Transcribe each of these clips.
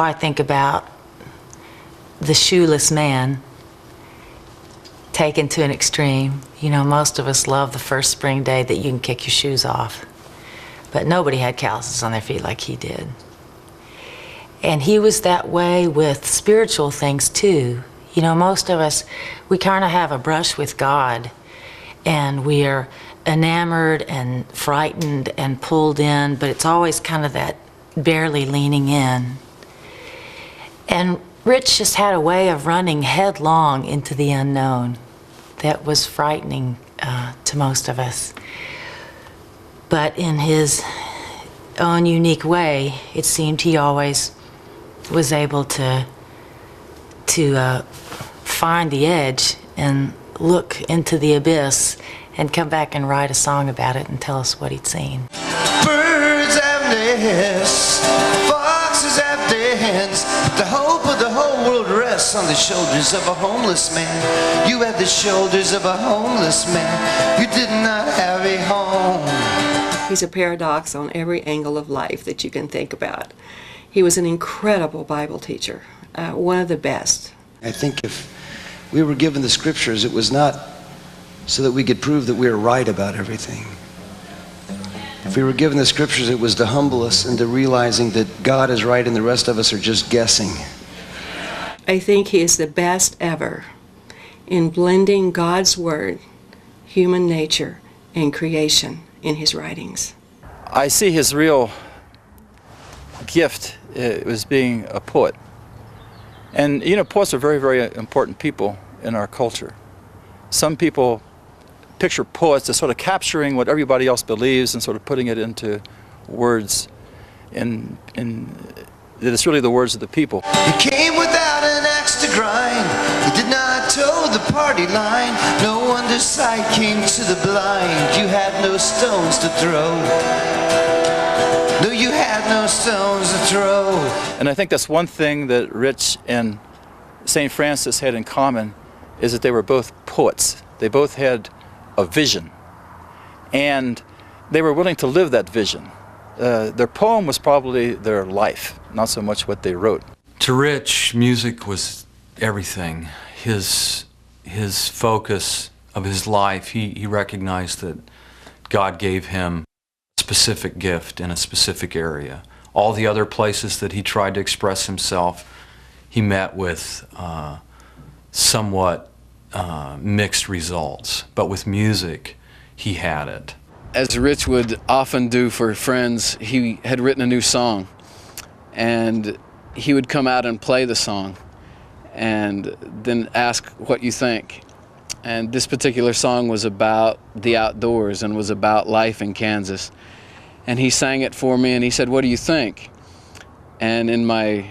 Well, I think about the shoeless man taken to an extreme. You know, most of us love the first spring day that you can kick your shoes off. But nobody had calluses on their feet like he did. And he was that way with spiritual things too. You know, most of us, we kind of have a brush with God, and we are enamored and frightened and pulled in, but it's always kind of that barely leaning in. And Rich just had a way of running headlong into the unknown that was frightening to most of us. But in his own unique way, it seemed he always was able to find the edge and look into the abyss and come back and write a song about it and tell us what he'd seen. Birds have nests, foxes have dens, the hope of the whole world rests on the shoulders of a homeless man. You had the shoulders of a homeless man. You did not have a home. He's a paradox on every angle of life that you can think about. He was an incredible Bible teacher, one of the best. I think if we were given the scriptures, it was not so that we could prove that we were right about everything. If we were given the scriptures, it was to humble us into realizing that God is right and the rest of us are just guessing. I think he is the best ever in blending God's word, human nature, and creation in his writings. I see his real gift was being a poet. And you know, poets are very, very important people in our culture. Some people picture poets as sort of capturing what everybody else believes and sort of putting it into words, and that it's really the words of the people. He came without an axe to grind. He did not toe the party line. No undersight came to the blind. You had no stones to throw. No, you had no stones to throw. And I think that's one thing that Rich and St. Francis had in common, is that they were both poets. They both had a vision, and they were willing to live that vision. Their poem was probably their life, not so much what they wrote. To Rich, music was everything. His focus of his life, he recognized that God gave him a specific gift in a specific area. All the other places that he tried to express himself, he met with somewhat mixed results. But with music, he had it. As Rich would often do for friends, he had written a new song, and he would come out and play the song and then ask what you think. And this particular song was about the outdoors and was about life in Kansas. And he sang it for me, and he said, "What do you think?" And in my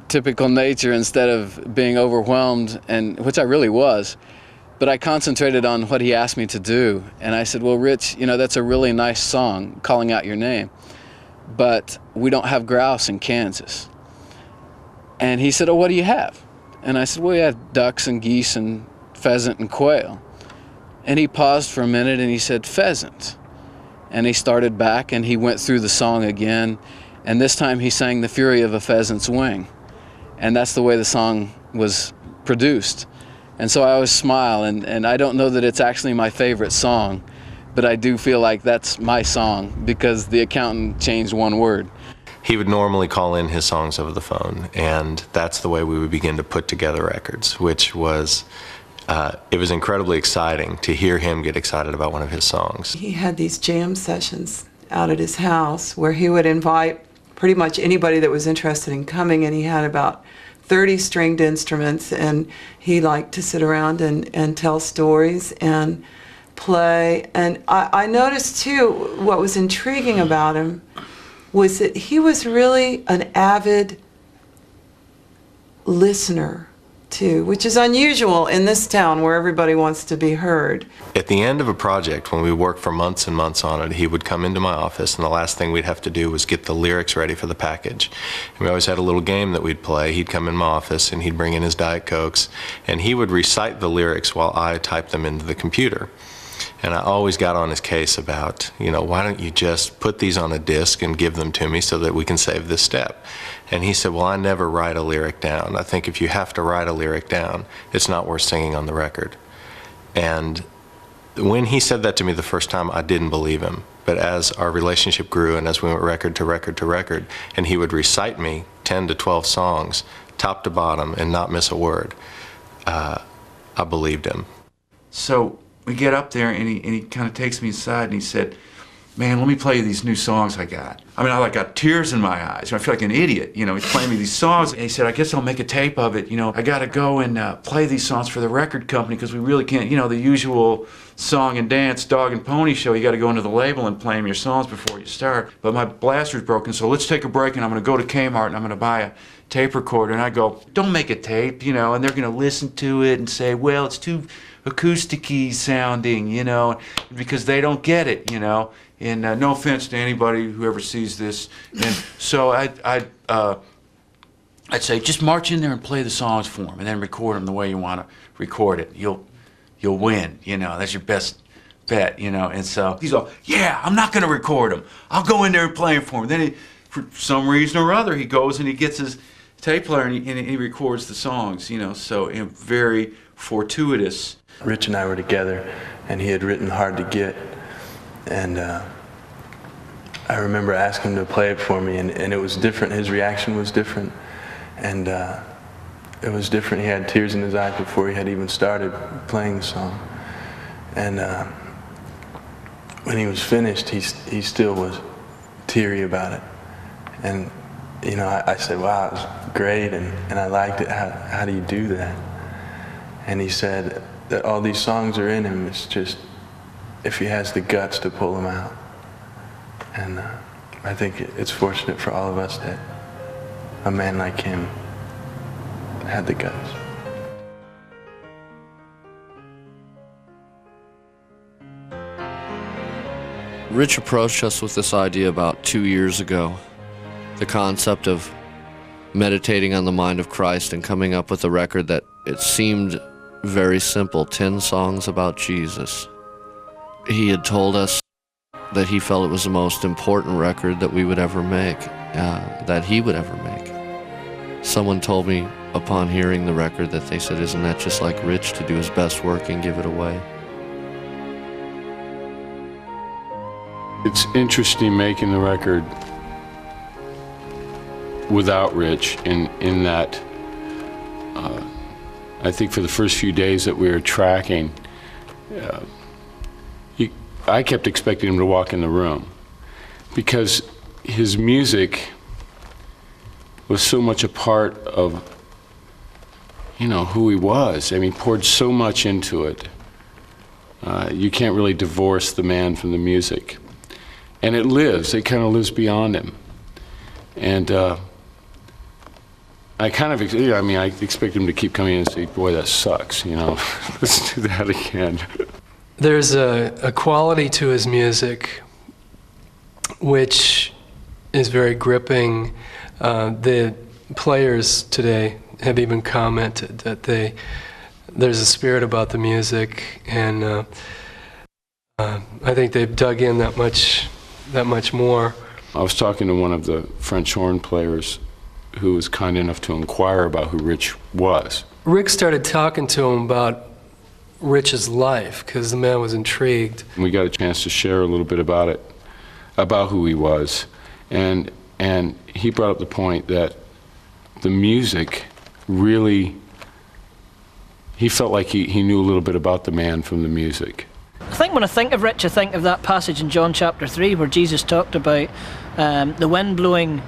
typical nature, instead of being overwhelmed, and which I really was, but I concentrated on what he asked me to do. And I said, "Well, Rich, you know, that's a really nice song, calling out your name, but we don't have grouse in Kansas." And he said, "Oh, what do you have?" And I said, "Well, we have ducks and geese and pheasant and quail." And he paused for a minute and he said, "Pheasant." And he started back and he went through the song again, and this time he sang "The Fury of a Pheasant's Wing." And that's the way the song was produced. And so I always smile, and I don't know that it's actually my favorite song, but I do feel like that's my song because the accountant changed one word. He would normally call in his songs over the phone, and that's the way we would begin to put together records, which was, it was incredibly exciting to hear him get excited about one of his songs. He had these jam sessions out at his house where he would invite pretty much anybody that was interested in coming, and he had about 30 stringed instruments, and he liked to sit around and tell stories and play. And I noticed too, what was intriguing about him was that he was really an avid listener too, which is unusual in this town where everybody wants to be heard. At the end of a project, when we worked for months and months on it, he would come into my office, and the last thing we'd have to do was get the lyrics ready for the package. And we always had a little game that we'd play. He'd come in my office and he'd bring in his Diet Cokes, and he would recite the lyrics while I typed them into the computer. And I always got on his case about, you know, why don't you just put these on a disc and give them to me so that we can save this step? And he said, well, I never write a lyric down. I think if you have to write a lyric down, it's not worth singing on the record. And when he said that to me the first time, I didn't believe him. But as our relationship grew and as we went record to record to record, and he would recite me 10 to 12 songs, top to bottom, and not miss a word, I believed him. So we get up there, and he kind of takes me aside, and he said, man, let me play you these new songs I got. I mean, I got tears in my eyes. I feel like an idiot, you know. He's playing me these songs, and he said, I guess I'll make a tape of it. You know, I got to go and play these songs for the record company because we really can't, you know, the usual song and dance, dog and pony show. You got to go into the label and play them your songs before you start. But my blaster's broken, so let's take a break, and I'm going to go to Kmart, and I'm going to buy a tape recorder. And I go, don't make a tape, you know, and they're going to listen to it and say, well, it's too acousticy sounding, you know, because they don't get it, you know. And no offense to anybody who ever sees this. And so I'd say, just march in there and play the songs for them, and then record them the way you want to record it. You'll win, you know. That's your best bet, you know. And so he's all, yeah, I'm not going to record them. I'll go in there and play them for him. Then he, for some reason or other, he goes and he gets his tape player and he records the songs, you know. So very fortuitous. Rich and I were together, and he had written Hard to Get. And I remember asking him to play it for me, and it was different. His reaction was different, and it was different. He had tears in his eyes before he had even started playing the song. And when he was finished, he still was teary about it. And you know, I said, wow, it was great, and I liked it. How do you do that? And he said that all these songs are in him. It's just if he has the guts to pull them out. And I think it's fortunate for all of us that a man like him had the guts. Rich approached us with this idea about 2 years ago, the concept of meditating on the mind of Christ and coming up with a record that it seemed very simple, 10 songs about Jesus. He had told us that he felt it was the most important record that we would ever make, that he would ever make. Someone told me upon hearing the record that they said, isn't that just like Rich to do his best work and give it away? It's interesting making the record without Rich in that I think for the first few days that we were tracking, I kept expecting him to walk in the room because his music was so much a part of, you know, who he was. I mean, poured so much into it. You can't really divorce the man from the music. And it lives, it kind of lives beyond him. And I kind of, I mean, I expect him to keep coming in and say, boy, that sucks, you know, let's do that again. There's a quality to his music which is very gripping. The players today have even commented that there's a spirit about the music, and I think they've dug in that much more. I was talking to one of the French horn players who was kind enough to inquire about who Rich was. Rick started talking to him about Rich's life because the man was intrigued. We got a chance to share a little bit about it, about who he was, and he brought up the point that the music really, he felt like he knew a little bit about the man from the music. I think when I think of Rich, I think of that passage in John chapter 3 where Jesus talked about the wind blowing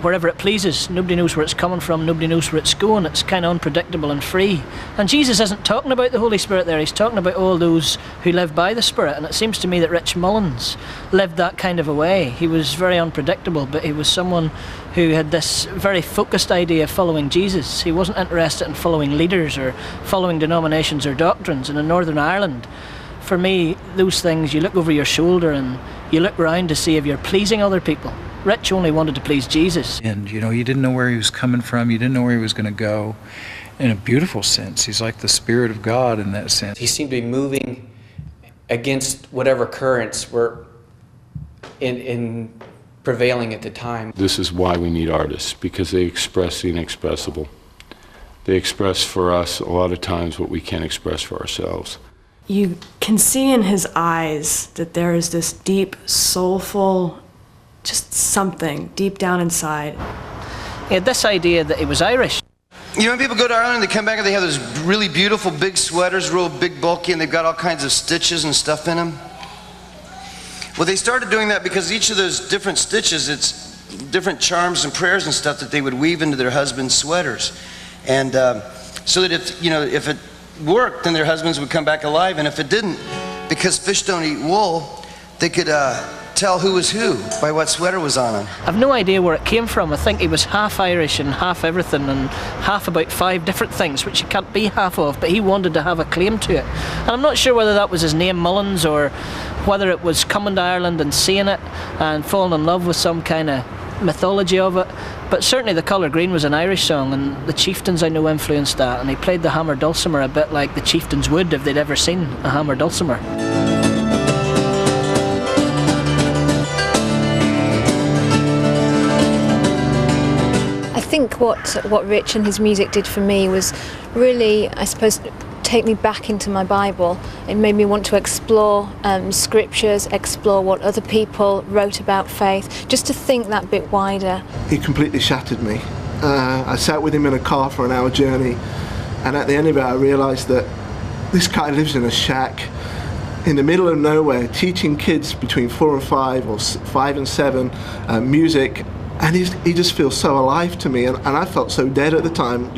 wherever it pleases. Nobody knows where it's coming from, nobody knows where it's going. It's kind of unpredictable and free. And Jesus isn't talking about the Holy Spirit there, he's talking about all those who live by the Spirit. And it seems to me that Rich Mullins lived that kind of a way. He was very unpredictable, but he was someone who had this very focused idea of following Jesus. He wasn't interested in following leaders or following denominations or doctrines. And in Northern Ireland, for me, those things, you look over your shoulder and you look around to see if you're pleasing other people. Rich only wanted to please Jesus. And, you know, you didn't know where he was coming from. You didn't know where he was going to go. In a beautiful sense, he's like the Spirit of God in that sense. He seemed to be moving against whatever currents were in prevailing at the time. This is why we need artists, because they express the inexpressible. They express for us a lot of times what we can't express for ourselves. You can see in his eyes that there is this deep, soulful, just something deep down inside. He had this idea that he was Irish. You know, when people go to Ireland, they come back and they have those really beautiful big sweaters, real big, bulky, and they've got all kinds of stitches and stuff in them. Well, they started doing that because each of those different stitches, it's different charms and prayers and stuff that they would weave into their husbands' sweaters. And so that if it worked, then their husbands would come back alive, and if it didn't, because fish don't eat wool, they could tell who was who by what sweater was on him. I've no idea where it came from. I think he was half Irish and half everything and half about 5 different things, which he can't be half of, but he wanted to have a claim to it. And I'm not sure whether that was his name, Mullins, or whether it was coming to Ireland and seeing it and falling in love with some kind of mythology of it. But certainly The Colour Green was an Irish song, and the Chieftains I know influenced that, and he played the hammer dulcimer a bit like the Chieftains would if they'd ever seen a hammer dulcimer. I think what Rich and his music did for me was really, I suppose, take me back into my Bible. It made me want to explore scriptures, explore what other people wrote about faith, just to think that bit wider. He completely shattered me. I sat with him in a car for an hour journey, and at the end of it I realised that this guy lives in a shack in the middle of nowhere, teaching kids between 4 and 5 or 5 and 7 music. And he just feels so alive to me, and I felt so dead at the time,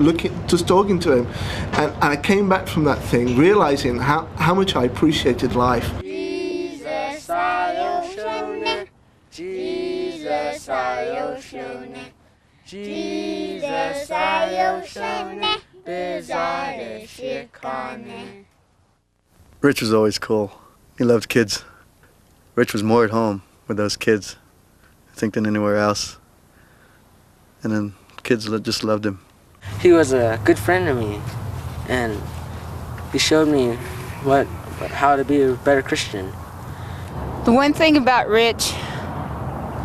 just talking to him. And I came back from that thing, realizing how much I appreciated life. Jesus, Ayoshone. Jesus, Ayoshone. Jesus, Ayoshone. Bizarre Shikane. Rich was always cool. He loved kids. Rich was more at home with those kids, I think, than anywhere else. And then kids just loved him. He was a good friend to me, and he showed me how to be a better Christian. The one thing about Rich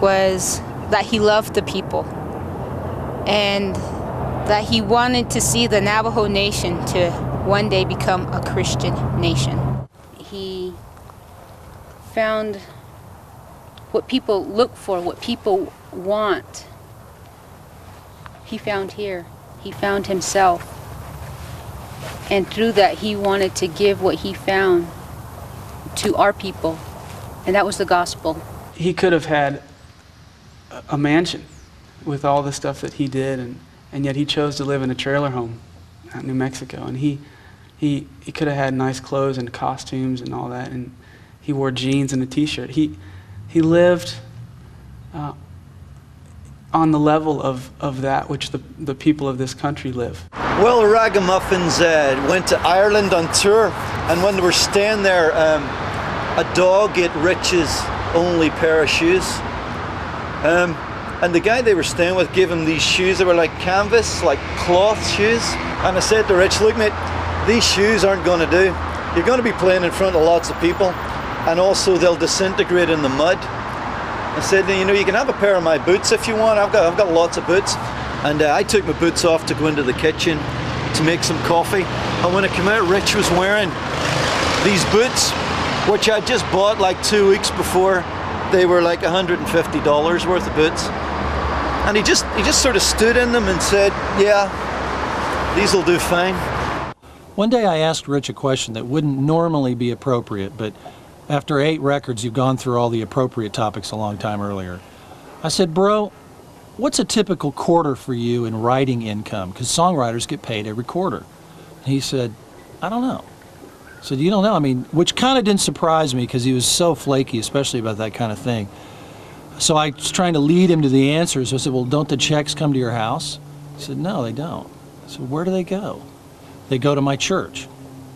was that he loved the people, and that he wanted to see the Navajo nation to one day become a Christian nation. He found what people look for, what people want. He found here. He found himself. And through that, he wanted to give what he found to our people. And that was the gospel. He could have had a mansion with all the stuff that he did, and yet he chose to live in a trailer home in New Mexico. And he could have had nice clothes and costumes and all that, and he wore jeans and a t-shirt. He lived on the level of that which the people of this country live. Well, the Ragamuffins went to Ireland on tour, and when they were staying there, a dog ate Rich's only pair of shoes. And the guy they were staying with gave him these shoes that were like canvas, like cloth shoes. And I said to Rich, look mate, these shoes aren't going to do. You're going to be playing in front of lots of people, and also they'll disintegrate in the mud. I said, you can have a pair of my boots if you want. I've got lots of boots. And I took my boots off to go into the kitchen to make some coffee. And when I came out, Rich was wearing these boots, which I just bought like 2 weeks before. They were like $150 worth of boots. And he just sort of stood in them and said, yeah, these will do fine. One day I asked Rich a question that wouldn't normally be appropriate, but after 8 records, you've gone through all the appropriate topics a long time earlier. I said, bro, what's a typical quarter for you in writing income? Because songwriters get paid every quarter. And he said, I don't know. I said, you don't know? I mean, which kind of didn't surprise me because he was so flaky, especially about that kind of thing. So I was trying to lead him to the answer. So I said, well, don't the checks come to your house? He said, no, they don't. I said, where do they go? They go to my church.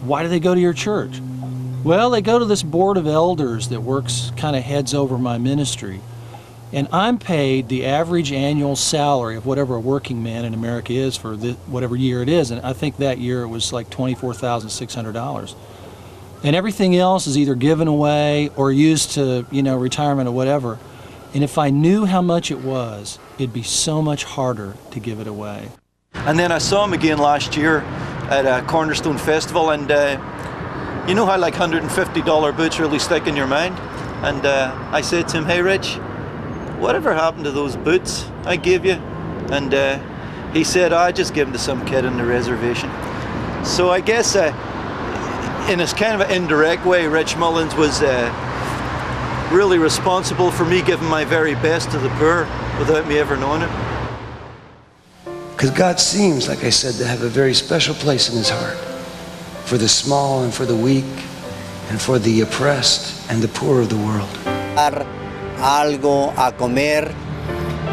Why do they go to your church? Well, they go to this board of elders that works kind of heads over my ministry. And I'm paid the average annual salary of whatever a working man in America is for whatever year it is. And I think that year it was like $24,600. And everything else is either given away or used to, retirement or whatever. And if I knew how much it was, it'd be so much harder to give it away. And then I saw him again last year at a Cornerstone Festival, and you know how like $150 boots really stick in your mind? And I said to him, "Hey Rich, whatever happened to those boots I gave you?" And he said, "I just gave them to some kid on the reservation." So I guess in a kind of an indirect way, Rich Mullins was really responsible for me giving my very best to the poor without me ever knowing it. Because God seems, like I said, to have a very special place in his heart for the small and for the weak and for the oppressed and the poor of the world. Algo a comer,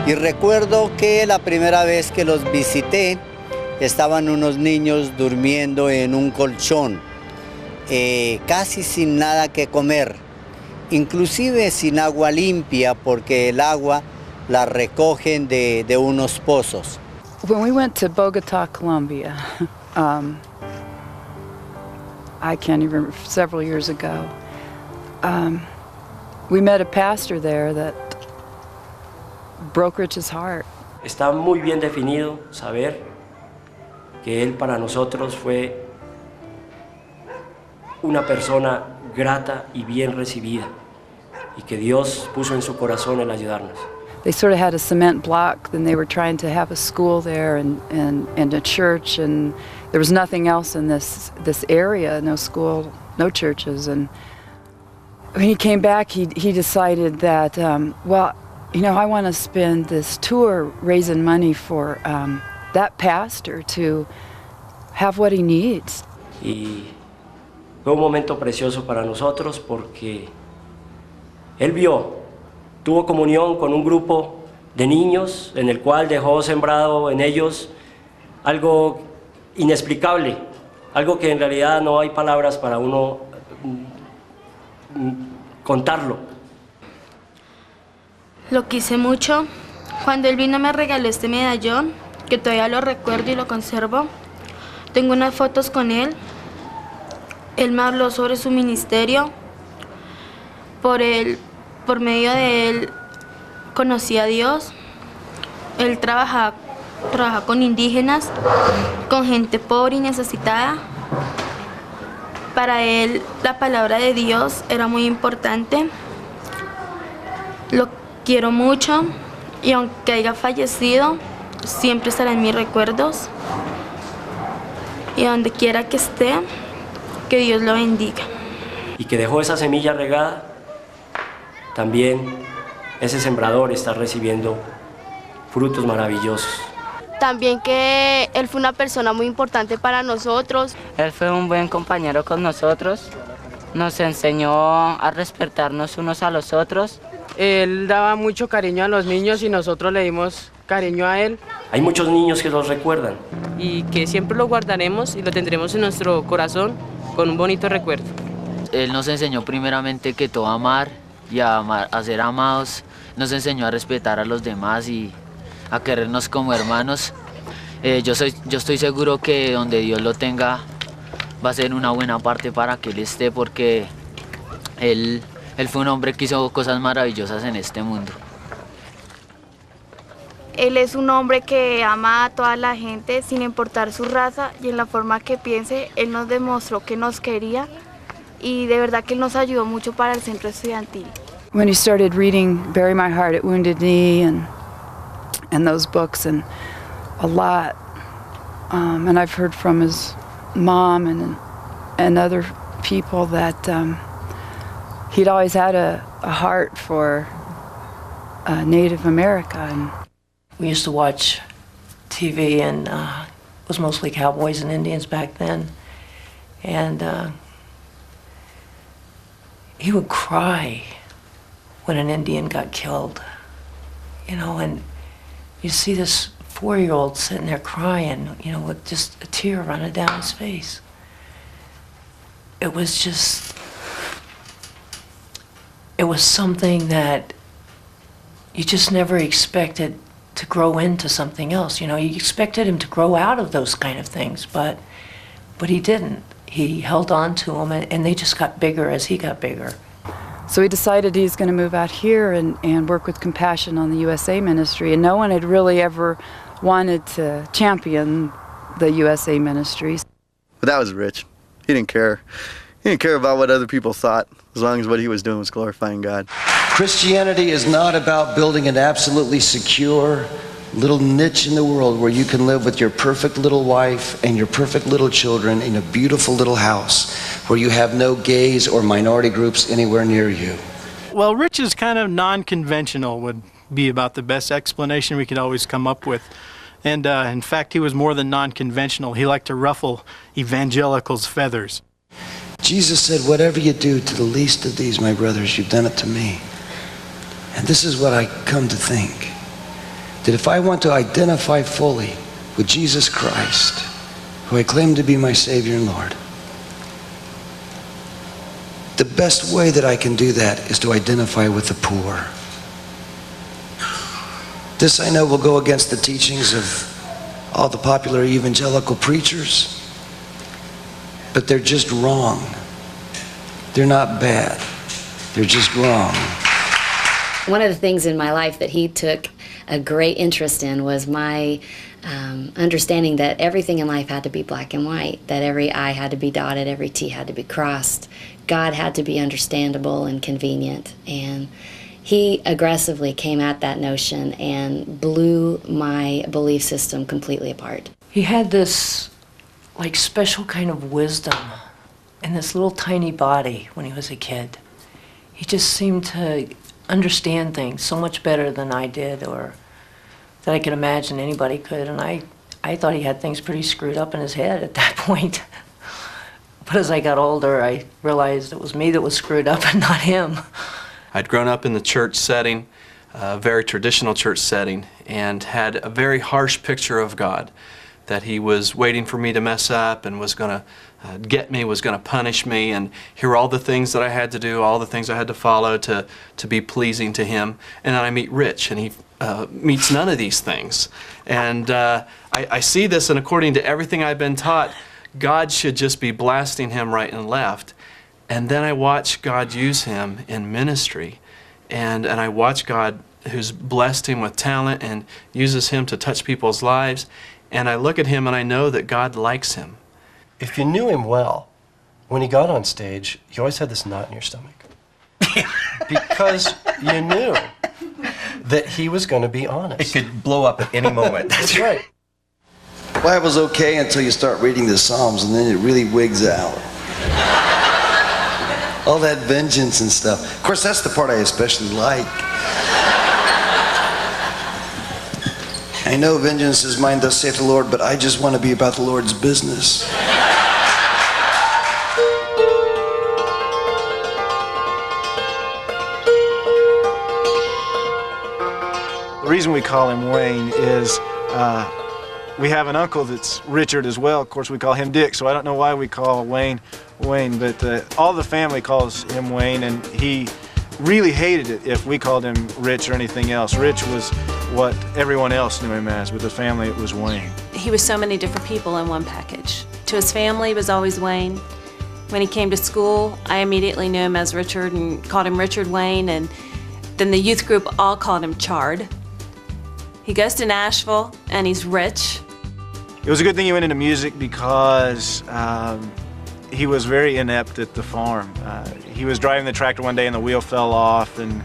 y recuerdo que la primera vez que los visité estaban unos niños durmiendo en un colchón, casi sin nada que comer, inclusive sin agua limpia porque el agua la recogen de unos pozos. When we went to Bogota, Colombia, I can't even remember, several years ago, we met a pastor there that broke Rich's heart. Está muy bien definido saber que él para nosotros fue una persona grata y bien recibida y que Dios puso en su corazón el ayudarnos. They sort of had a cement block, then they were trying to have a school there and a church, and there was nothing else in this area, no school, no churches. And when he came back, he decided that, well, I want to spend this tour raising money for that pastor to have what he needs. Y fue un momento precioso para nosotros porque él tuvo comunión con un grupo de niños en el cual dejó sembrado en ellos algo inexplicable, algo que en realidad no hay palabras para uno contarlo. Lo quise mucho. Cuando él vino me regaló este medallón, que todavía lo recuerdo y lo conservo. Tengo unas fotos con él. Él me habló sobre su ministerio. Por medio de él conocí a Dios. Él trabaja con indígenas, con gente pobre y necesitada. Para él la palabra de Dios era muy importante. Lo quiero mucho y aunque haya fallecido, siempre estará en mis recuerdos. Y donde quiera que esté, que Dios lo bendiga. Y que dejó esa semilla regada. También ese sembrador está recibiendo frutos maravillosos. También que él fue una persona muy importante para nosotros. Él fue un buen compañero con nosotros. Nos enseñó a respetarnos unos a los otros. Él daba mucho cariño a los niños y nosotros le dimos cariño a él. Hay muchos niños que los recuerdan. Y que siempre lo guardaremos y lo tendremos en nuestro corazón con un bonito recuerdo. Él nos enseñó primeramente que todo amar y a ser amados, nos enseñó a respetar a los demás y a querernos como hermanos. Yo estoy seguro que donde Dios lo tenga va a ser una buena parte para que él esté, porque él fue un hombre que hizo cosas maravillosas en este mundo. Él es un hombre que ama a toda la gente sin importar su raza, y en la forma que piense, él nos demostró que nos quería. Y de verdad que él nos ayudó mucho para el centro estudiantil. When he started reading Bury My Heart at Wounded Knee and those books and a lot, and I've heard from his mom and other people that he'd always had a heart for Native America. And we used to watch TV, and it was mostly cowboys and Indians back then, and he would cry when an Indian got killed, and you see this 4-year-old sitting there crying, with just a tear running down his face. It was something that you just never expected to grow into something else. You expected him to grow out of those kind of things, but he didn't. he held on to them, and they just got bigger as he got bigger. So he decided he's going to move out here and work with Compassion on the USA ministry. And no one had really ever wanted to champion the USA ministries. But that was Rich. He didn't care. He didn't care about what other people thought, as long as what he was doing was glorifying God. Christianity is not about building an absolutely secure little niche in the world where you can live with your perfect little wife and your perfect little children in a beautiful little house where you have no gays or minority groups anywhere near you. Well, Rich is kind of non-conventional would be about the best explanation we could always come up with. And in fact, he was more than non-conventional. He liked to ruffle evangelicals' feathers. Jesus said, whatever you do to the least of these, my brothers, you've done it to me. And this is what I come to think. That if I want to identify fully with Jesus Christ, who I claim to be my Savior and Lord, the best way that I can do that is to identify with the poor. This I know will go against the teachings of all the popular evangelical preachers, but they're just wrong. They're not bad. They're just wrong. One of the things in my life that he took a great interest in was my understanding that everything in life had to be black and white, that every I had to be dotted, every T had to be crossed. God had to be understandable and convenient. And he aggressively came at that notion and blew my belief system completely apart. He had this like special kind of wisdom in this little tiny body when he was a kid. He just seemed to understand things so much better than I did, or that I could imagine anybody could. And I thought he had things pretty screwed up in his head at that point. But as I got older, I realized it was me that was screwed up and not him. I'd grown up in the church setting, a very traditional church setting, and had a very harsh picture of God, that he was waiting for me to mess up and was going to get me, was going to punish me, and hear all the things that I had to do, all the things I had to follow to be pleasing to him. And then I meet Rich, and he meets none of these things. And I see this, and according to everything I've been taught, God should just be blasting him right and left. And then I watch God use him in ministry, and I watch God who's blessed him with talent and uses him to touch people's lives, and I look at him and I know that God likes him. If you knew him well, when he got on stage, you always had this knot in your stomach. Because you knew that he was going to be honest. It could blow up at any moment. That's right. Bible's okay until you start reading the Psalms, and then it really wigs out. All that vengeance and stuff. Of course, that's the part I especially like. I know vengeance is mine, thus saith the Lord, but I just want to be about the Lord's business. The reason we call him Wayne is we have an uncle that's Richard as well. Of course, we call him Dick, so I don't know why we call Wayne Wayne, but all the family calls him Wayne, and he really hated it if we called him Rich or anything else. Rich was what everyone else knew him as. With the family, it was Wayne. He was so many different people in one package. To his family, it was always Wayne. When he came to school, I immediately knew him as Richard and called him Richard Wayne, and then the youth group all called him Chard. He goes to Nashville, and he's rich. It was a good thing he went into music because he was very inept at the farm. He was driving the tractor one day and the wheel fell off, and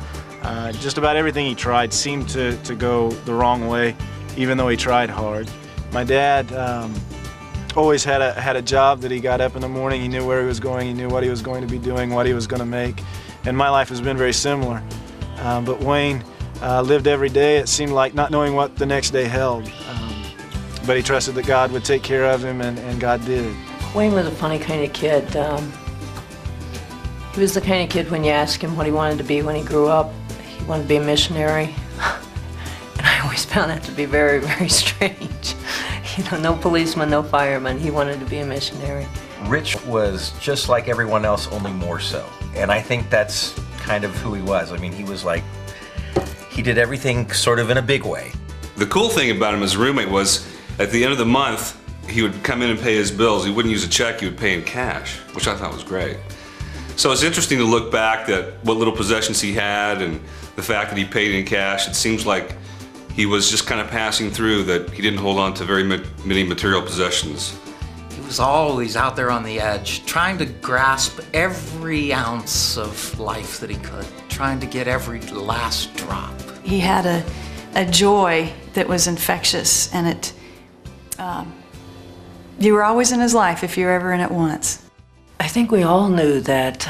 just about everything he tried seemed to go the wrong way, even though he tried hard. My dad always had a job that he got up in the morning. He knew where he was going, he knew what he was going to be doing, what he was going to make, and my life has been very similar. But Wayne lived every day, it seemed like, not knowing what the next day held. But he trusted that God would take care of him, and God did. Wayne was a funny kind of kid. He was the kind of kid when you ask him what he wanted to be when he grew up, he wanted to be a missionary. And I always found that to be very, very strange. You know, no policeman, no fireman. He wanted to be a missionary. Rich was just like everyone else, only more so. And I think that's kind of who he was. I mean, he was like, he did everything sort of in a big way. The cool thing about him as a roommate was, at the end of the month, he would come in and pay his bills. He wouldn't use a check, he would pay in cash, which I thought was great. So it's interesting to look back at what little possessions he had and the fact that he paid in cash. It seems like he was just kind of passing through, that he didn't hold on to very many material possessions. He was always out there on the edge, trying to grasp every ounce of life that he could, trying to get every last drop. He had a joy that was infectious, and you were always in his life if you were ever in it once. I think we all knew that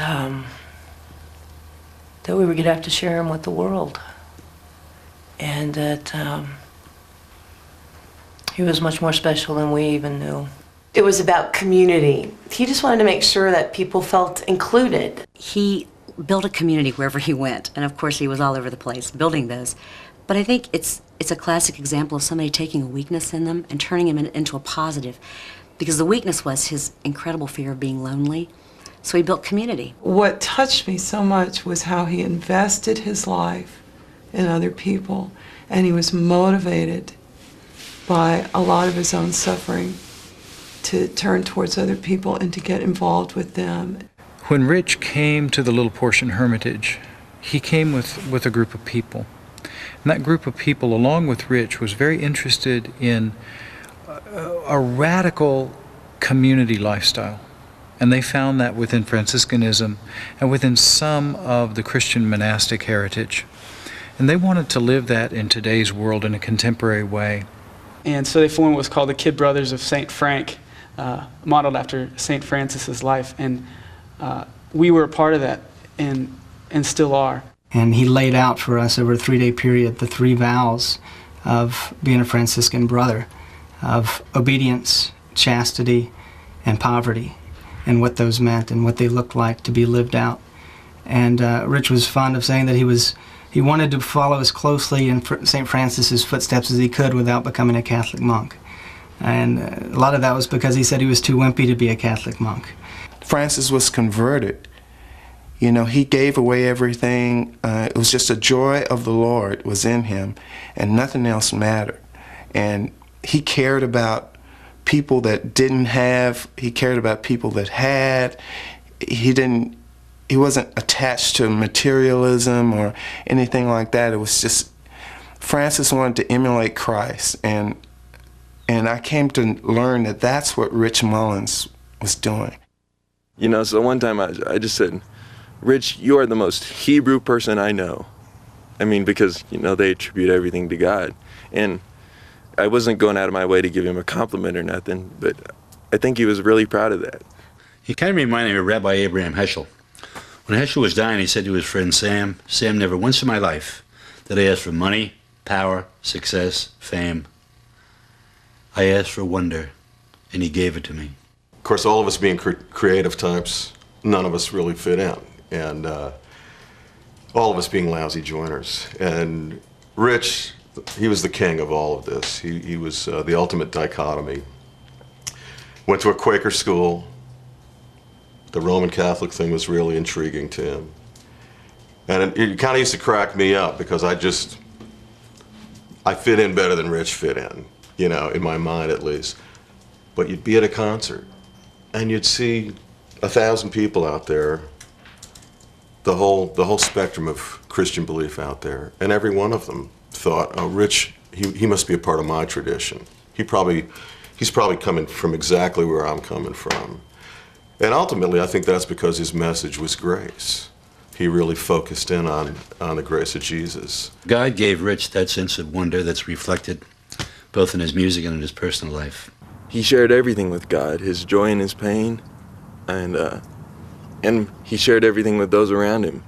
that we were going to have to share him with the world, and that he was much more special than we even knew. It was about community. He just wanted to make sure that people felt included. He built a community wherever he went, and of course he was all over the place building those. But I think it's a classic example of somebody taking a weakness in them and turning him into a positive, because the weakness was his incredible fear of being lonely. So he built community. What touched me so much was how he invested his life in other people, and he was motivated by a lot of his own suffering to turn towards other people and to get involved with them. When Rich came to the Little Portion Hermitage, he came with a group of people. And that group of people, along with Rich, was very interested in a radical community lifestyle. And they found that within Franciscanism and within some of the Christian monastic heritage. And they wanted to live that in today's world in a contemporary way. And so they formed what's called the Kid Brothers of St. Frank, modeled after St. Francis's life. And we were a part of that, and still are. And he laid out for us over a 3-day period the 3 vows of being a Franciscan brother, of obedience, chastity, and poverty, and what those meant and what they looked like to be lived out. And Rich was fond of saying that he wanted to follow as closely in St. Francis's footsteps as he could without becoming a Catholic monk. And a lot of that was because he said he was too wimpy to be a Catholic monk. Francis was converted. You know, he gave away everything. It was just a joy of the Lord was in him, and nothing else mattered. And he cared about people that didn't have. He cared about people that had. He wasn't attached to materialism or anything like that. It was just, Francis wanted to emulate Christ, and I came to learn that that's what Rich Mullins was doing. You know, so one time I just said, Rich, you are the most Hebrew person I know. I mean, because, you know, they attribute everything to God. And I wasn't going out of my way to give him a compliment or nothing, but I think he was really proud of that. He kind of reminded me of Rabbi Abraham Heschel. When Heschel was dying, he said to his friend Sam, never once in my life did I ask for money, power, success, fame. I asked for wonder, and he gave it to me. Of course, all of us being creative types, none of us really fit in. And all of us being lousy joiners. And Rich, he was the king of all of this. He was the ultimate dichotomy. Went to a Quaker school. The Roman Catholic thing was really intriguing to him. And it kind of used to crack me up because I fit in better than Rich fit in, you know, in my mind at least. But you'd be at a concert and you'd see 1,000 people out there, the whole spectrum of Christian belief out there, and every one of them thought, oh, Rich, he must be a part of my tradition. He's probably coming from exactly where I'm coming from. And ultimately, I think that's because his message was grace. He really focused in on the grace of Jesus. God gave Rich that sense of wonder that's reflected both in his music and in his personal life. He shared everything with God, his joy and his pain, and he shared everything with those around him.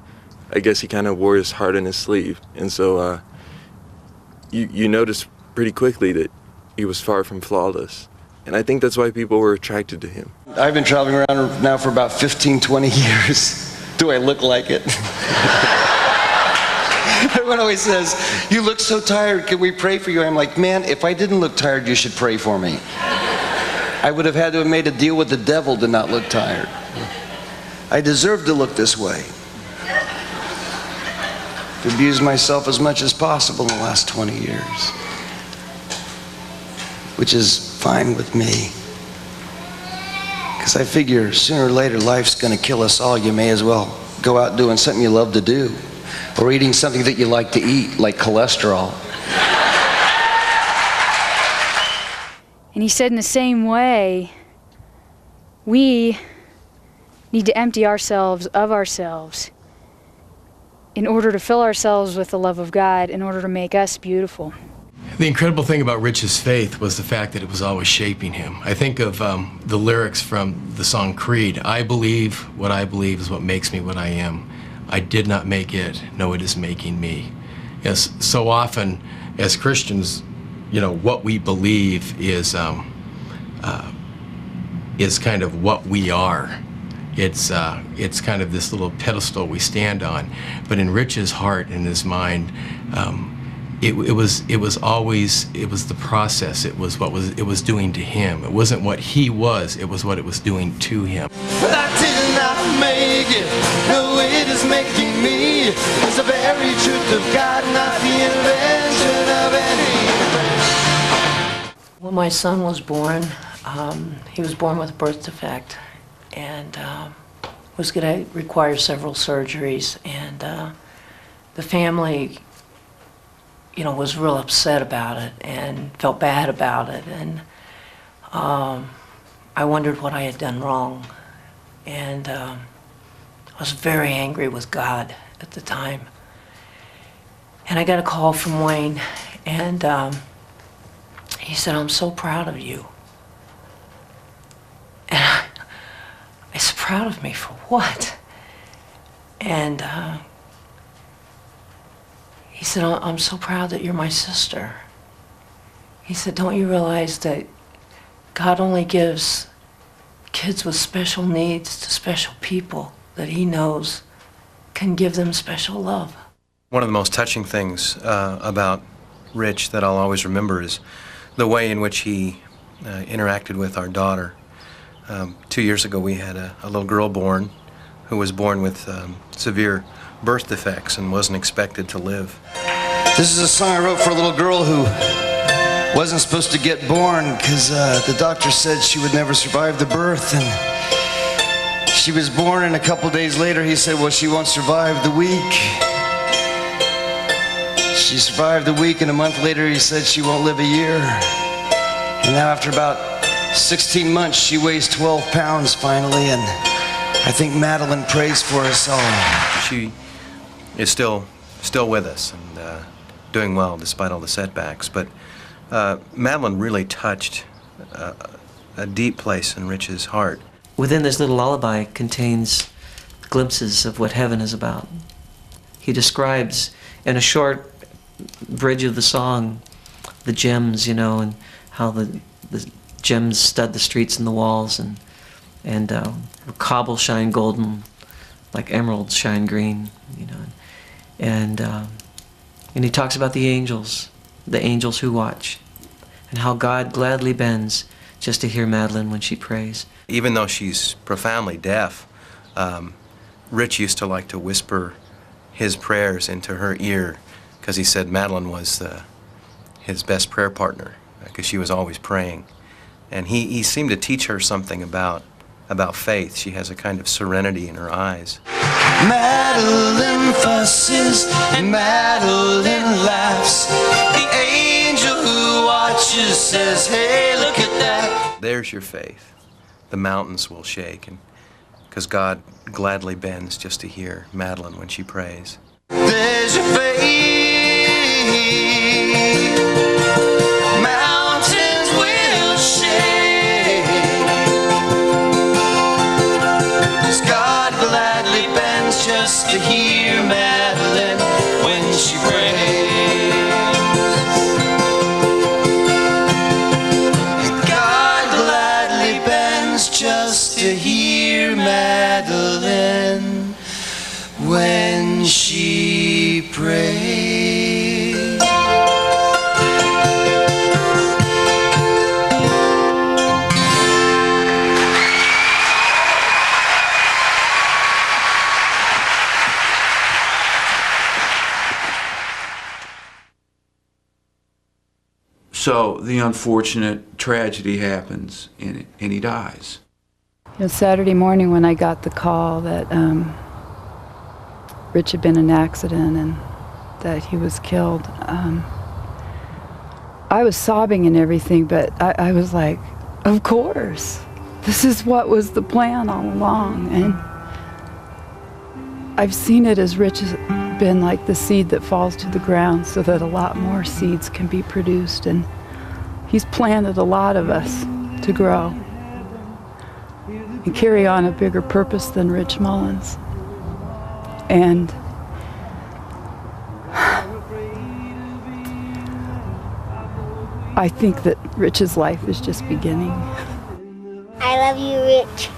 I guess he kind of wore his heart on his sleeve, and so you notice pretty quickly that he was far from flawless. And I think that's why people were attracted to him. I've been traveling around now for about 15, 20 years. Do I look like it? Everyone always says, you look so tired, can we pray for you? I'm like, man, if I didn't look tired, you should pray for me. I would have had to have made a deal with the devil to not look tired. I deserve to look this way. I've abused myself as much as possible in the last 20 years, which is fine with me. Because I figure sooner or later life's going to kill us all. You may as well go out doing something you love to do, or eating something that you like to eat, like cholesterol. And he said in the same way, we need to empty ourselves of ourselves in order to fill ourselves with the love of God, in order to make us beautiful. The incredible thing about Rich's faith was the fact that it was always shaping him. I think of the lyrics from the song Creed. I believe what I believe is what makes me what I am. I did not make it, no, it is making me. Yes, so often as Christians, you know, what we believe is kind of what we are. It's kind of this little pedestal we stand on. But in Rich's heart and his mind, it was always the process. It was what it was doing to him. It wasn't what he was. It was what it was doing to him. But I did not make it. No, it is making me. It's the very truth of God, not the invention of any. When my son was born, he was born with a birth defect, and was going to require several surgeries. And the family, you know, was real upset about it and felt bad about it. And I wondered what I had done wrong. And I was very angry with God at the time. And I got a call from Wayne, and he said, "I'm so proud of you." And I said, "Proud of me for what?" And he said, "I'm so proud that you're my sister." He said, "Don't you realize that God only gives kids with special needs to special people that he knows can give them special love?" One of the most touching things about Rich that I'll always remember is the way in which he interacted with our daughter. 2 years ago, we had a little girl born who was born with severe birth defects and wasn't expected to live. This is a song I wrote for a little girl who wasn't supposed to get born because the doctor said she would never survive the birth. And she was born, and a couple days later he said, well, she won't survive the week. She survived the week, and a month later he said she won't live a year. And now after about 16 months, she weighs 12 pounds finally, and I think Madeline prays for us all. She is still with us and doing well despite all the setbacks. But Madeline really touched a deep place in Rich's heart. Within this little lullaby contains glimpses of what heaven is about. He describes in a short bridge of the song the gems, you know, and how the gems stud the streets and the walls, and cobble shine golden like emeralds shine green, you know, and he talks about the angels who watch, and how God gladly bends just to hear Madeline when she prays. Even though she's profoundly deaf, Rich used to like to whisper his prayers into her ear, because he said Madeline was his best prayer partner, because she was always praying. And he seemed to teach her something about faith. She has a kind of serenity in her eyes. Madeline fusses and Madeline laughs. The angel who watches says, hey, look at that. There's your faith. The mountains will shake, and because God gladly bends just to hear Madeline when she prays. There's your faith. Mountains will shake. 'Cause God gladly bends just to hear Madeline when she prays. God gladly bends just to hear Madeline when she prays. So the unfortunate tragedy happens, and he dies. You know, Saturday morning when I got the call that Rich had been in an accident and that he was killed, I was sobbing and everything, but I was like, of course. This is what was the plan all along. And I've seen it as Rich has been like the seed that falls to the ground so that a lot more seeds can be produced. And he's planted a lot of us to grow and carry on a bigger purpose than Rich Mullins. And I think that Rich's life is just beginning. I love you, Rich.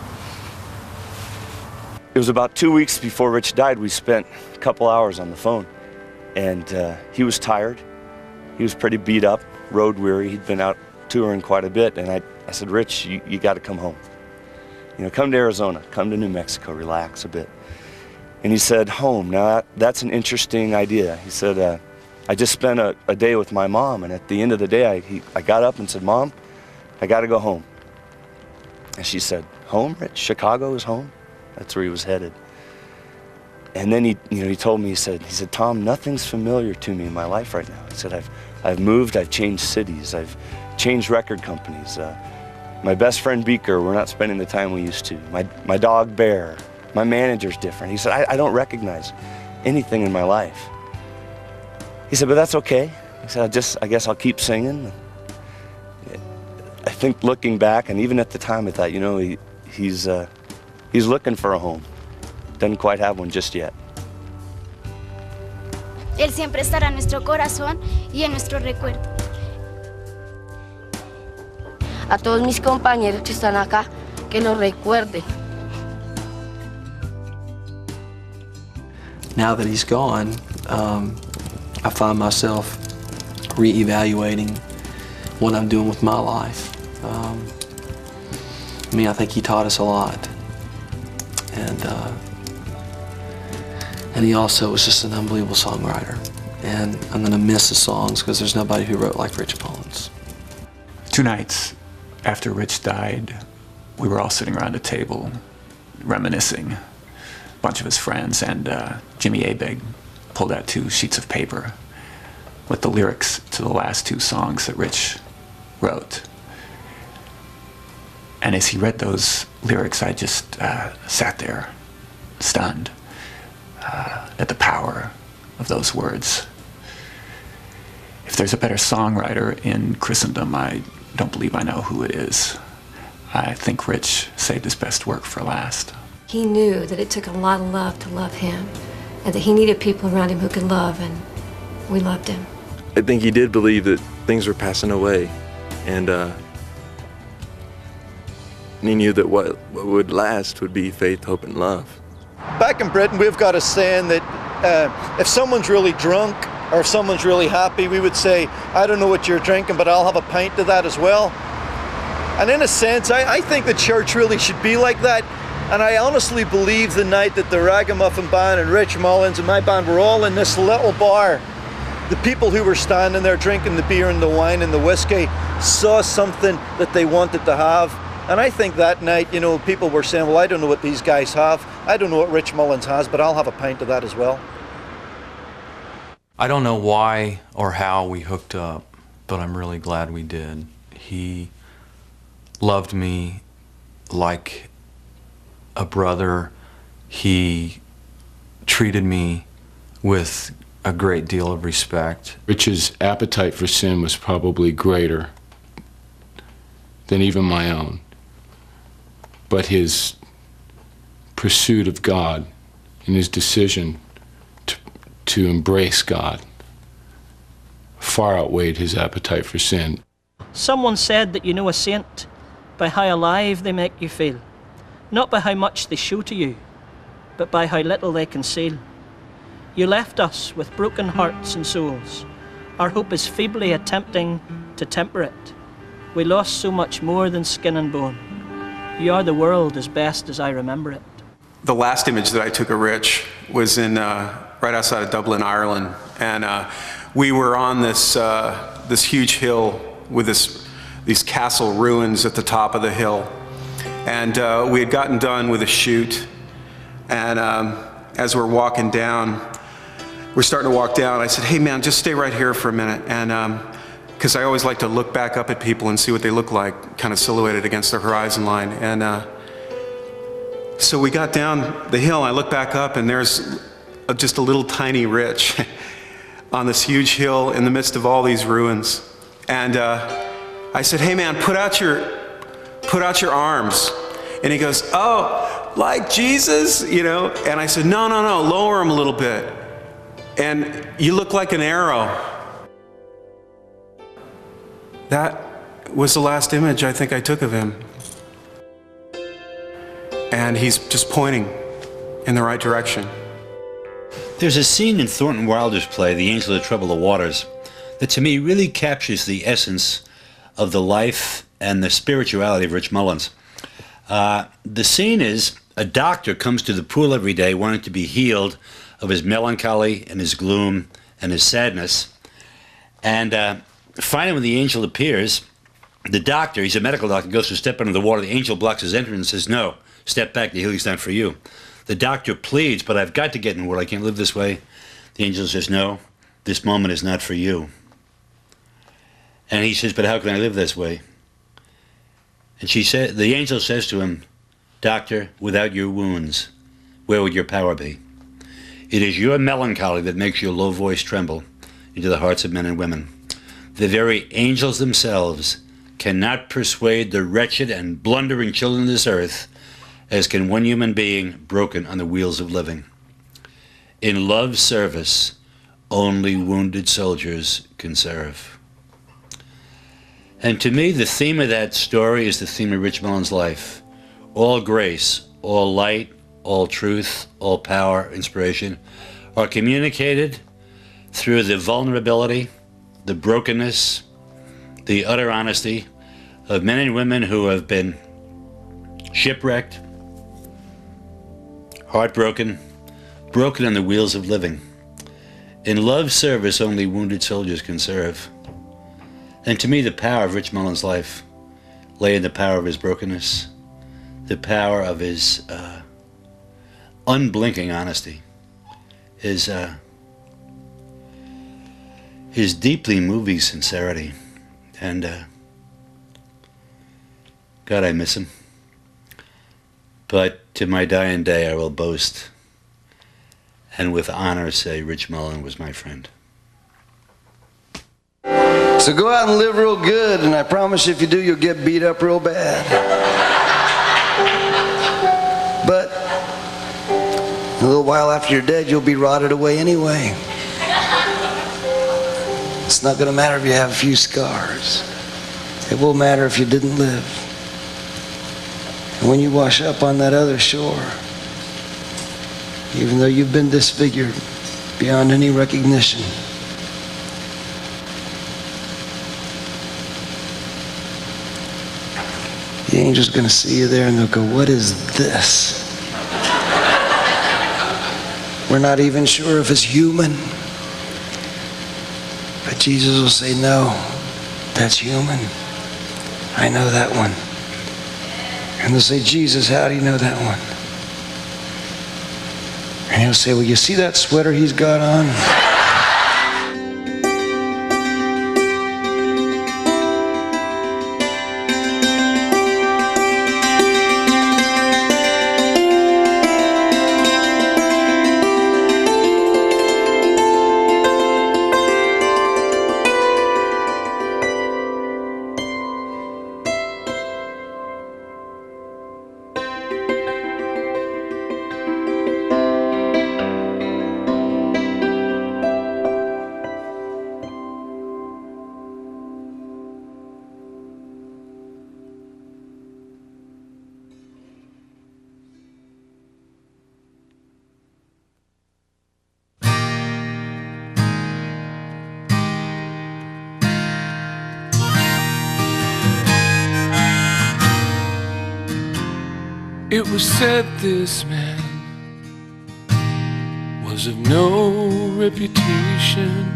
It was about 2 weeks before Rich died. We spent a couple hours on the phone, and he was tired. He was pretty beat up, road weary. He'd been out touring quite a bit, and I said, Rich, you got to come home. You know, come to Arizona, come to New Mexico, relax a bit. And he said, home. Now, that's an interesting idea. He said, I just spent a day with my mom, and at the end of the day, I got up and said, Mom, I got to go home. And she said, home, Rich? Chicago is home? That's where he was headed. And then he told me, he said, Tom, nothing's familiar to me in my life right now. He said, I've moved, I've changed cities, I've changed record companies. My best friend Beaker, we're not spending the time we used to. My dog Bear, my manager's different. He said, I don't recognize anything in my life. He said, but that's okay. He said, I guess I'll keep singing. I think looking back, and even at the time I thought, you know, he's looking for a home. Doesn't quite have one just yet. Él siempre estará en nuestro corazón y en nuestro recuerdo. A todos mis compañeros que están acá, que lo recuerden. Now that he's gone, I find myself reevaluating what I'm doing with my life. I mean, I think he taught us a lot, and he also was just an unbelievable songwriter. And I'm gonna miss his songs because there's nobody who wrote like Rich Mullins. 2 nights after Rich died, we were all sitting around a table reminiscing. A bunch of his friends, and Jimmy Abegg pulled out 2 sheets of paper with the lyrics to the last 2 songs that Rich wrote. And as he read those lyrics, I just sat there, stunned at the power of those words. If there's a better songwriter in Christendom, I don't believe I know who it is. I think Rich saved his best work for last. He knew that it took a lot of love to love him, and that he needed people around him who could love, and we loved him. I think he did believe that things were passing away, and he knew that what would last would be faith, hope, and love. Back in Britain, we've got a saying that if someone's really drunk or if someone's really happy, we would say, I don't know what you're drinking, but I'll have a pint of that as well. And in a sense, I think the church really should be like that. And I honestly believe the night that the Ragamuffin Band and Rich Mullins and my band were all in this little bar, the people who were standing there drinking the beer and the wine and the whiskey saw something that they wanted to have. And I think that night, you know, people were saying, well, I don't know what these guys have. I don't know what Rich Mullins has, but I'll have a pint of that as well. I don't know why or how we hooked up, but I'm really glad we did. He loved me like a brother. He treated me with a great deal of respect. Rich's appetite for sin was probably greater than even my own. But his pursuit of God and his decision to embrace God far outweighed his appetite for sin. Someone said that you know a saint by how alive they make you feel, not by how much they show to you, but by how little they conceal. You left us with broken hearts and souls. Our hope is feebly attempting to temper it. We lost so much more than skin and bone. You are the world as best as I remember it. The last image that I took of Rich was in right outside of Dublin, Ireland, and we were on this this huge hill with these castle ruins at the top of the hill, And we had gotten done with a shoot, and as we're walking down, we're starting to walk down, I said, hey man, just stay right here for a minute. And because I always like to look back up at people and see what they look like, kind of silhouetted against the horizon line. And so we got down the hill, and I look back up, and there's just a little tiny Rich on this huge hill in the midst of all these ruins. And I said, hey man, put out your arms. And he goes, oh, like Jesus, you know? And I said, no, lower them a little bit. And you look like an arrow. That was the last image I think I took of him. And he's just pointing in the right direction. There's a scene in Thornton Wilder's play, The Angel That Troubled the Waters, that to me really captures the essence of the life and the spirituality of Rich Mullins. The scene is a doctor comes to the pool every day wanting to be healed of his melancholy and his gloom and his sadness. And finally, when the angel appears, the doctor, he's a medical doctor, goes to step under the water. The angel blocks his entrance and says, no, step back, the healing's not for you. The doctor pleads, but I've got to get in the water, I can't live this way. The angel says, no, this moment is not for you. And he says, but how can I live this way? And the angel says to him, doctor, without your wounds, where would your power be? It is your melancholy that makes your low voice tremble into the hearts of men and women. The very angels themselves cannot persuade the wretched and blundering children of this earth as can one human being broken on the wheels of living. In love's service, only wounded soldiers can serve. And to me, the theme of that story is the theme of Rich Mullins' life. All grace, all light, all truth, all power, inspiration are communicated through the vulnerability, the brokenness, the utter honesty of men and women who have been shipwrecked, heartbroken, broken on the wheels of living. In love's service, only wounded soldiers can serve. And to me, the power of Rich Mullins' life lay in the power of his brokenness, the power of his unblinking honesty, his deeply moving sincerity. And God, I miss him. But to my dying day, I will boast and with honor say Rich Mullins was my friend. So go out and live real good, and I promise you if you do, you'll get beat up real bad. But a little while after you're dead, you'll be rotted away anyway. It's not going to matter if you have a few scars. It will matter if you didn't live. And when you wash up on that other shore, even though you've been disfigured beyond any recognition, the angel's going to see you there and they'll go, what is this? We're not even sure if it's human. But Jesus will say, no, that's human. I know that one. And they'll say, Jesus, how do you know that one? And he'll say, well, you see that sweater he's got on? It was said this man was of no reputation,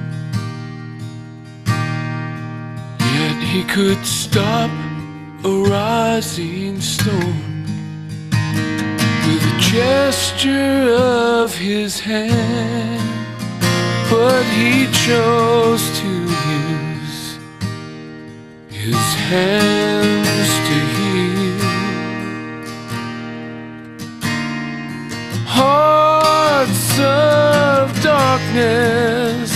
yet he could stop a rising storm. gesture of his hand, but he chose to use his hands to heal. Hearts of darkness,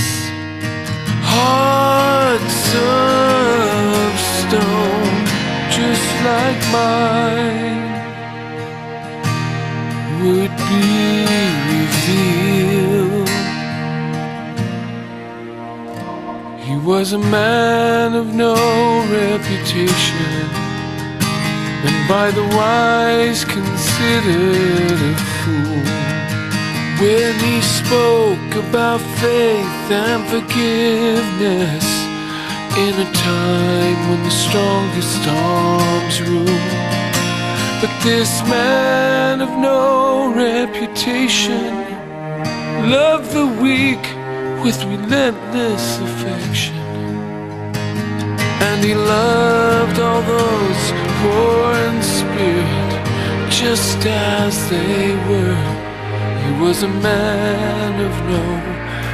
hearts of stone, just like mine, would be revealed. He was a man of no reputation, and by the wise considered a fool. When he spoke about faith and forgiveness in a time when the strongest arms rule. But this man of no reputation loved the weak with relentless affection, and he loved all those poor in spirit just as they were. He was a man of no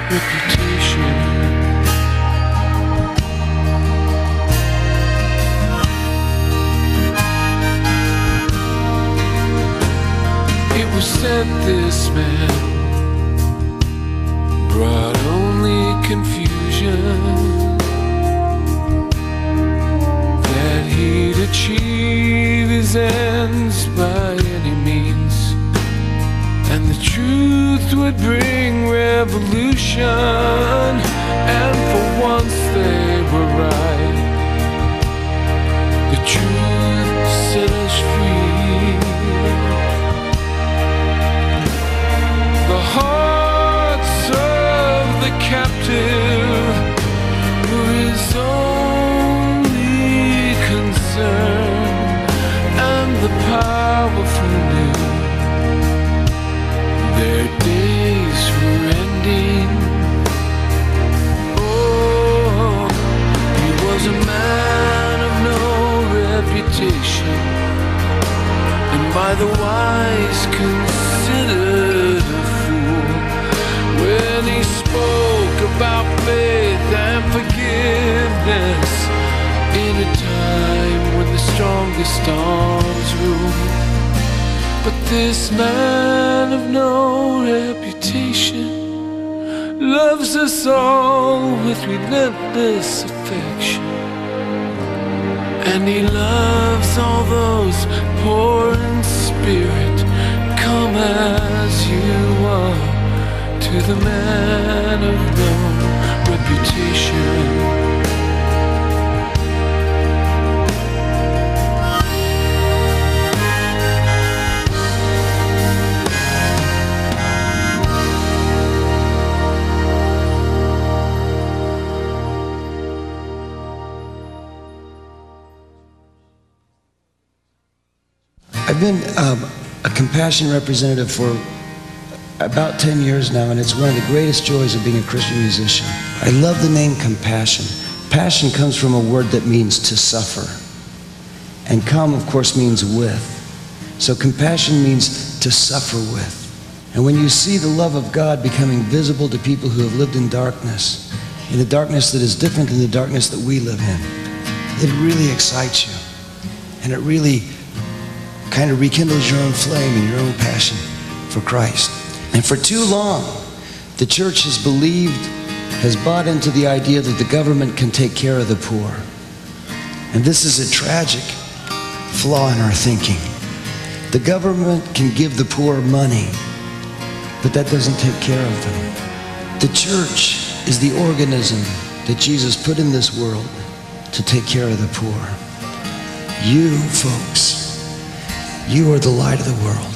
reputation. It was said this man brought only confusion, that he'd achieve his ends by any means, and the truth would bring revolution. And for once they were right. The truth set us free. The hearts of the captive were his only concern, and the powerful knew their days were ending. Oh, he was a man of no reputation, and by the wise considered a fool. When he spoke about faith and forgiveness in a time when the strongest arms rule. But this man of no reputation loves us all with relentless affection, and he loves all those poor in spirit. Come as you are to the man of no reputation. I've been a compassion representative for about 10 years now, and it's one of the greatest joys of being a Christian musician. I love the name compassion. Passion comes from a word that means to suffer. And come, of course, means with. So compassion means to suffer with. And when you see the love of God becoming visible to people who have lived in a darkness that is different than the darkness that we live in, it really excites you. And it really kind of rekindles your own flame and your own passion for Christ. And for too long, the church has bought into the idea that the government can take care of the poor. And this is a tragic flaw in our thinking. The government can give the poor money, but that doesn't take care of them. The church is the organism that Jesus put in this world to take care of the poor. You folks, you are the light of the world.